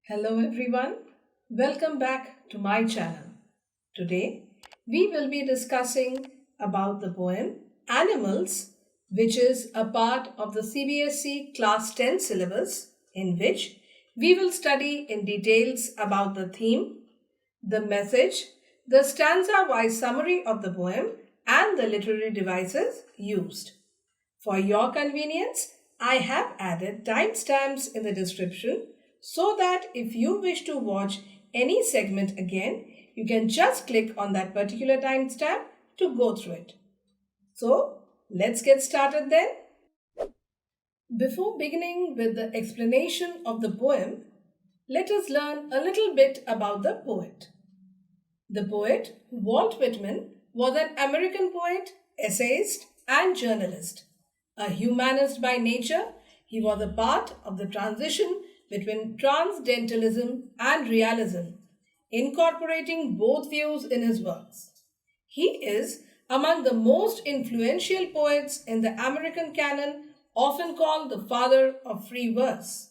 Hello everyone, welcome back to my channel. Today we will be discussing about the poem Animals, which is a part of the CBSE Class 10 syllabus, in which we will study in details about the theme, the message, the stanza-wise summary of the poem, and the literary devices used. For your convenience, I have added timestamps in the description so that if you wish to watch any segment again, you can just click on that particular timestamp to go through it. So, let's get started then. Before beginning with the explanation of the poem, let us learn a little bit about the poet. The poet Walt Whitman was an American poet, essayist, and journalist. A humanist by nature, he was a part of the transition between transcendentalism and realism, incorporating both views in his works. He is among the most influential poets in the American canon, often called the father of free verse.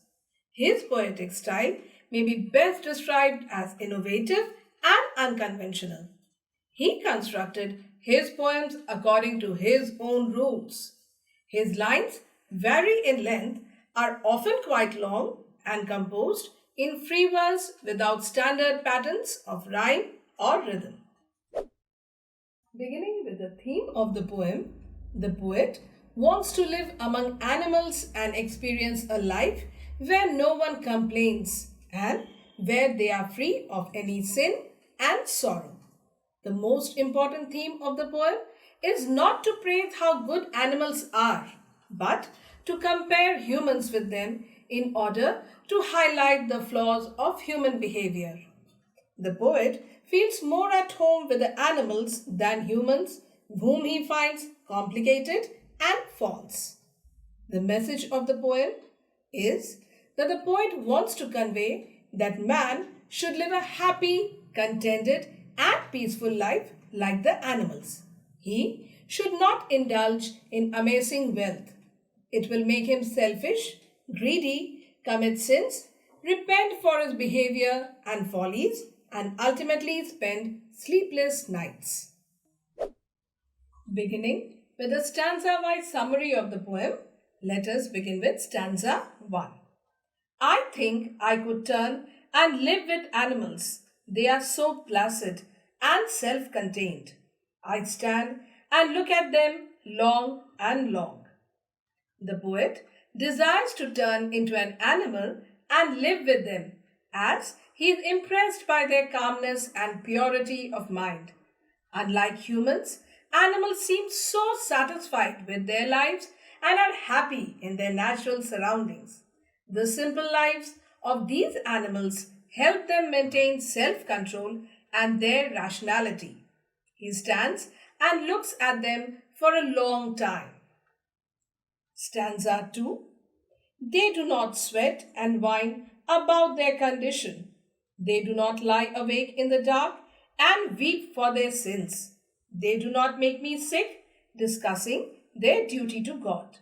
His poetic style may be best described as innovative and unconventional. He constructed his poems according to his own rules. His lines vary in length, are often quite long, and composed in free verse without standard patterns of rhyme or rhythm. Beginning with the theme of the poet wants to live among animals and experience a life where no one complains and where they are free of any sin and sorrow. The most important theme of the poem is not to praise how good animals are, but to compare humans with them in order to highlight the flaws of human behavior. The poet feels more at home with the animals than humans, whom he finds complicated and false. The message of the poem is that the poet wants to convey that man should live a happy, contented, and peaceful life like the animals. He should not indulge in amassing wealth. It will make him selfish, greedy, commit sins, repent for his behavior and follies, and ultimately spend sleepless nights. Beginning with a stanza-wise summary of the poem, let us begin with stanza 1. I think I could turn and live with animals. They are so placid and self-contained. I stand and look at them long and long. The poet desires to turn into an animal and live with them, as he is impressed by their calmness and purity of mind. Unlike humans, animals seem so satisfied with their lives and are happy in their natural surroundings. The simple lives of these animals help them maintain self-control and their rationality. He stands and looks at them for a long time. Stanza 2. They do not sweat and whine about their condition. They do not lie awake in the dark and weep for their sins. They do not make me sick, discussing their duty to God.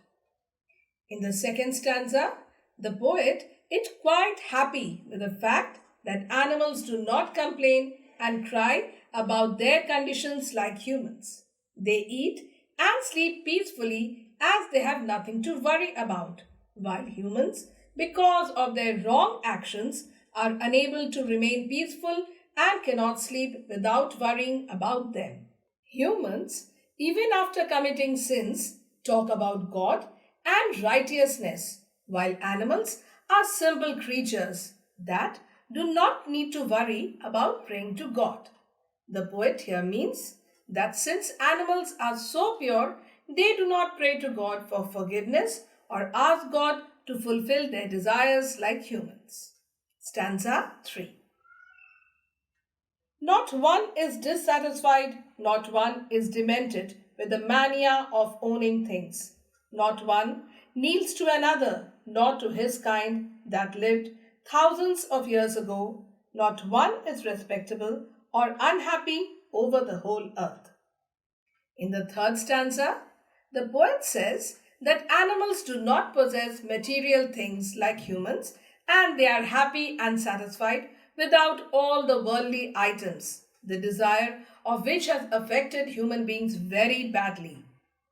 In the second stanza, the poet is quite happy with the fact that animals do not complain and cry about their conditions like humans. They eat and sleep peacefully as they have nothing to worry about, while humans, because of their wrong actions, are unable to remain peaceful and cannot sleep without worrying about them. Humans, even after committing sins, talk about God and righteousness, while animals are simple creatures that do not need to worry about praying to God. The poet here means that since animals are so pure, they do not pray to God for forgiveness or ask God to fulfill their desires like humans. Stanza 3. Not one is dissatisfied, not one is demented with the mania of owning things. Not one kneels to another, nor to his kind that lived thousands of years ago. Not one is respectable or unhappy over the whole earth. In the third stanza, the poet says that animals do not possess material things like humans and they are happy and satisfied without all the worldly items, the desire of which has affected human beings very badly.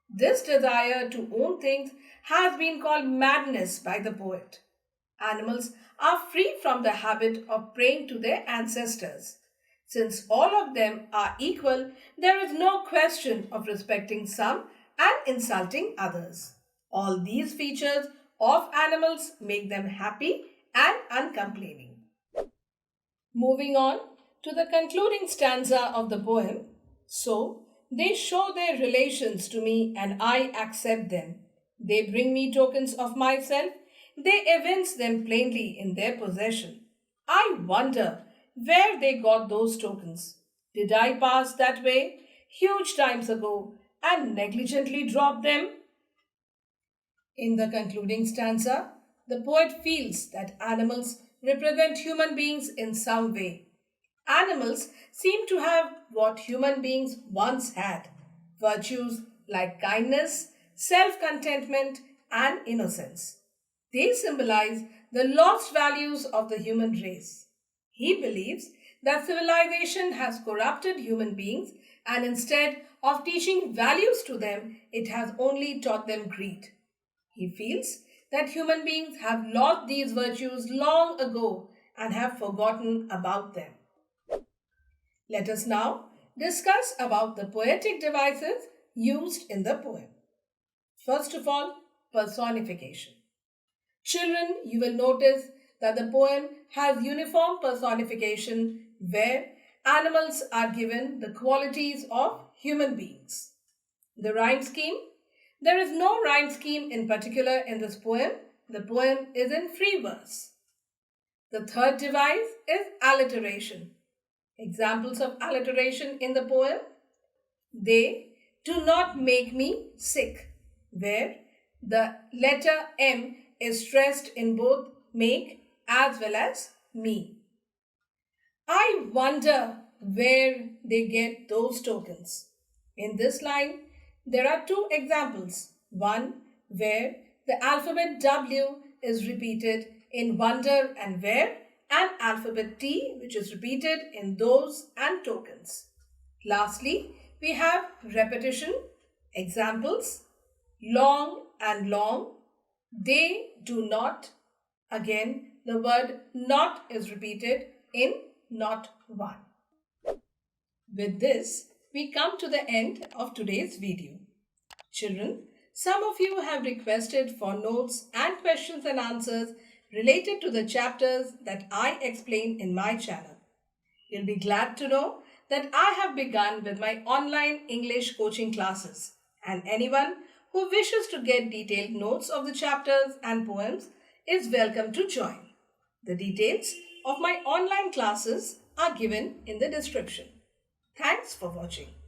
This desire to own things has been called madness by the poet. Animals are free from the habit of praying to their ancestors. Since all of them are equal, there is no question of respecting some and insulting others. All these features of animals make them happy and uncomplaining. Moving on to the concluding stanza of the poem. So, they show their relations to me and I accept them. They bring me tokens of myself. They evince them plainly in their possession. I wonder where they got those tokens. Did I pass that way huge times ago and negligently drop them? In the concluding stanza, the poet feels that animals represent human beings in some way. Animals seem to have what human beings once had virtues like kindness, self contentment, and innocence. They symbolize the lost values of the human race. He believes that civilization has corrupted human beings and instead of teaching values to them, it has only taught them greed. He feels that human beings have lost these virtues long ago and have forgotten about them. Let us now discuss about the poetic devices used in the poem. First of all, personification. Children, you will notice that the poem has uniform personification where animals are given the qualities of human beings. The rhyme scheme. There is no rhyme scheme in particular in this poem. The poem is in free verse. The third device is alliteration. Examples of alliteration in the poem. They do not make me sick, where the letter M is stressed in both make as well as me. I wonder where they get those tokens. In this line, there are two examples. One where the alphabet W is repeated in wonder and where, and alphabet T which is repeated in those and tokens. Lastly, we have repetition. Examples, long and long. They do not. Again, the word not is repeated in not one. With this, we come to the end of today's video. Children, some of you have requested for notes and questions and answers related to the chapters that I explain in my channel. You'll be glad to know that I have begun with my online English coaching classes, and anyone who wishes to get detailed notes of the chapters and poems is welcome to join. The details of my online classes are given in the description. Thanks for watching.